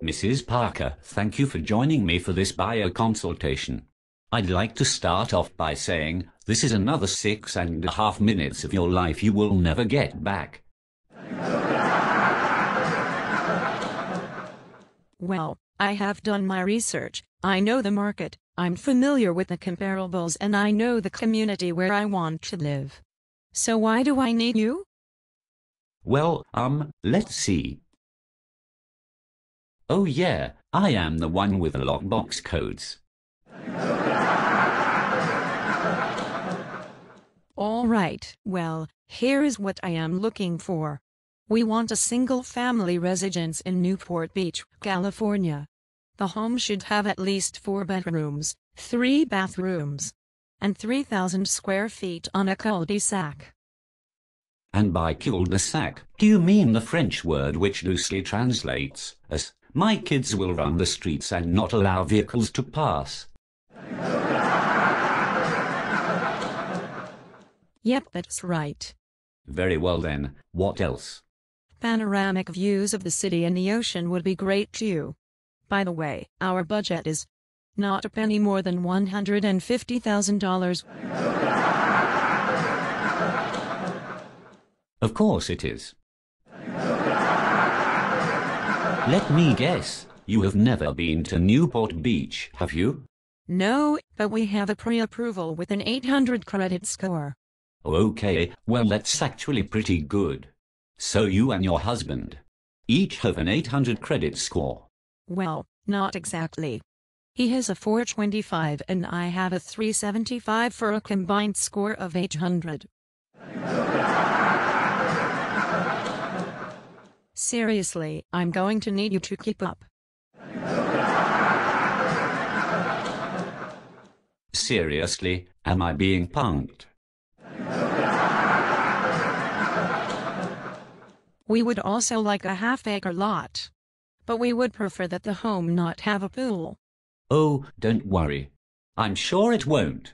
Mrs. Parker, thank you for joining me for this bio consultation. I'd like to start off by saying this is another 6.5 minutes of your life you will never get back. Well, I have done my research. I know the market, I'm familiar with the comparables, and I know the community where I want to live. So why do I need you? Well, let's see. Oh yeah, I am the one with the lockbox codes. All right, well, here is what I am looking for. We want a single-family residence in Newport Beach, California. The home should have at least 4 bedrooms, 3 bathrooms, and 3,000 square feet on a cul-de-sac. And by cul-de-sac, do you mean the French word which loosely translates as "my kids will run the streets and not allow vehicles to pass"? Yep, that's right. Very well then, what else? Panoramic views of the city and the ocean would be great too. By the way, our budget is not a penny more than $150,000. Of course it is. Let me guess, you have never been to Newport Beach, have you? No, but we have a pre-approval with an 800 credit score. Okay, well that's actually pretty good. So you and your husband each have an 800 credit score. Well, not exactly. He has a 425 and I have a 375 for a combined score of 800. Seriously, I'm going to need you to keep up. Seriously, am I being punked? We would also like a half-acre lot. But we would prefer that the home not have a pool. Oh, don't worry. I'm sure it won't.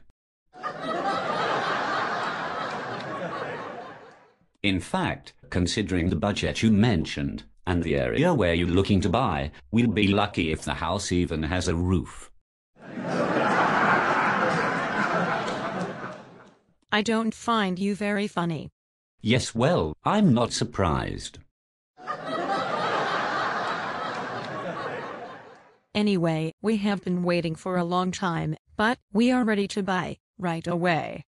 In fact, considering the budget you mentioned, and the area where you're looking to buy, we'll be lucky if the house even has a roof. I don't find you very funny. Yes, well, I'm not surprised. Anyway, we have been waiting for a long time, but we are ready to buy right away.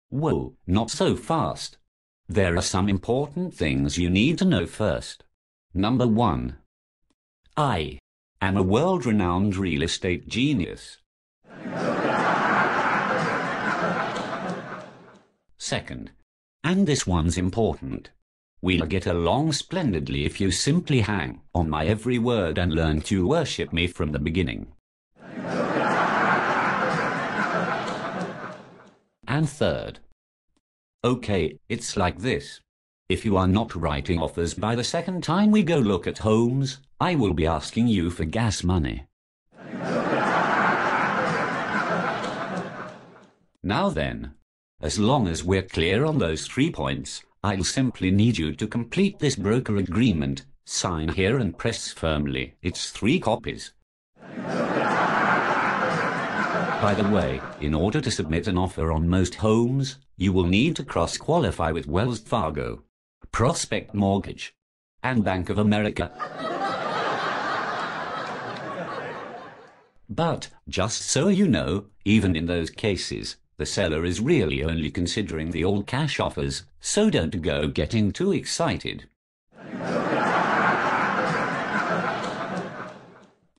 Whoa, not so fast. There are some important things you need to know first. Number 1. I am a world-renowned real estate genius. Second, and this one's important, we'll get along splendidly if you simply hang on my every word and learn to worship me from the beginning. And third, okay, it's like this. If you are not writing offers by the second time we go look at homes, I will be asking you for gas money. Now then, as long as we're clear on those 3 points, I'll simply need you to complete this broker agreement, sign here and press firmly. It's 3 copies. By the way, in order to submit an offer on most homes, you will need to cross-qualify with Wells Fargo, Prospect Mortgage, and Bank of America. But, just so you know, even in those cases, the seller is really only considering the all-cash offers, so don't go getting too excited.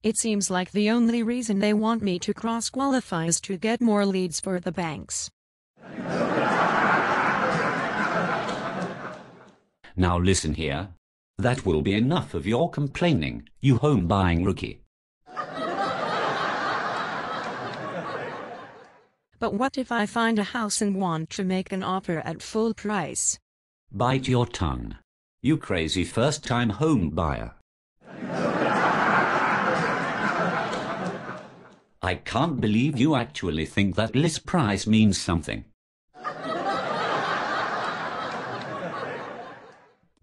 It seems like the only reason they want me to cross-qualify is to get more leads for the banks. Now listen here. That will be enough of your complaining, you home-buying rookie. But what if I find a house and want to make an offer at full price? Bite your tongue, you crazy first-time home buyer. I can't believe you actually think that list price means something.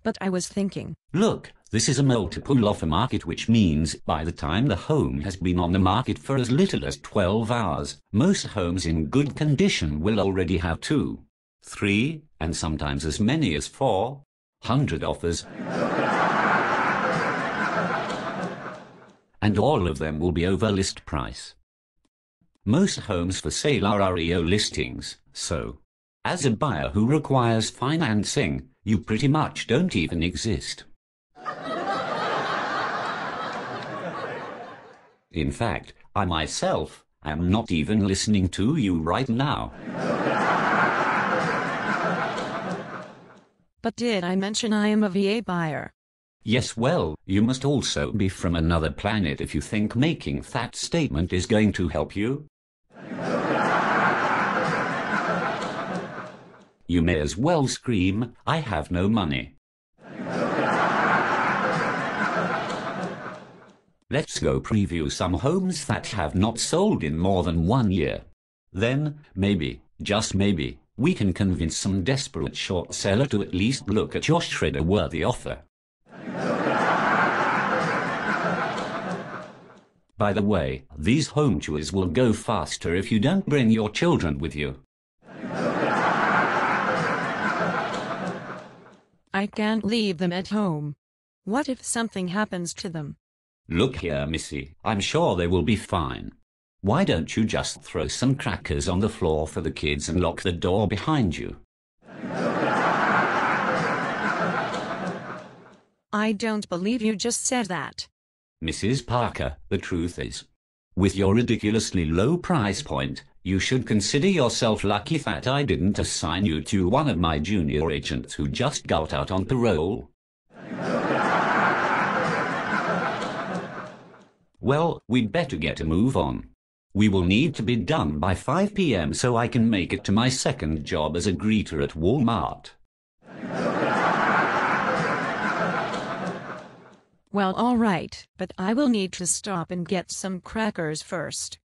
But I was thinking. Look, This is a multiple offer market, which means by the time the home has been on the market for as little as 12 hours, most homes in good condition will already have 2, 3, and sometimes as many as 400 offers. And all of them will be over list price. Most homes for sale are REO listings, so as a buyer who requires financing, you pretty much don't even exist. In fact, I myself am not even listening to you right now. But did I mention I am a VA buyer? Yes, well, you must also be from another planet if you think making that statement is going to help you. You may as well scream, "I have no money." Let's go preview some homes that have not sold in more than 1 year. Then, maybe, just maybe, we can convince some desperate short seller to at least look at your shredder-worthy offer. By the way, these home tours will go faster if you don't bring your children with you. I can't leave them at home. What if something happens to them? Look here, Missy, I'm sure they will be fine. Why don't you just throw some crackers on the floor for the kids and lock the door behind you? I don't believe you just said that. Mrs. Parker, the truth is, with your ridiculously low price point, you should consider yourself lucky that I didn't assign you to one of my junior agents who just got out on parole. Well, we'd better get a move on. We will need to be done by 5 p.m. so I can make it to my second job as a greeter at Walmart. Well, all right, but I will need to stop and get some crackers first.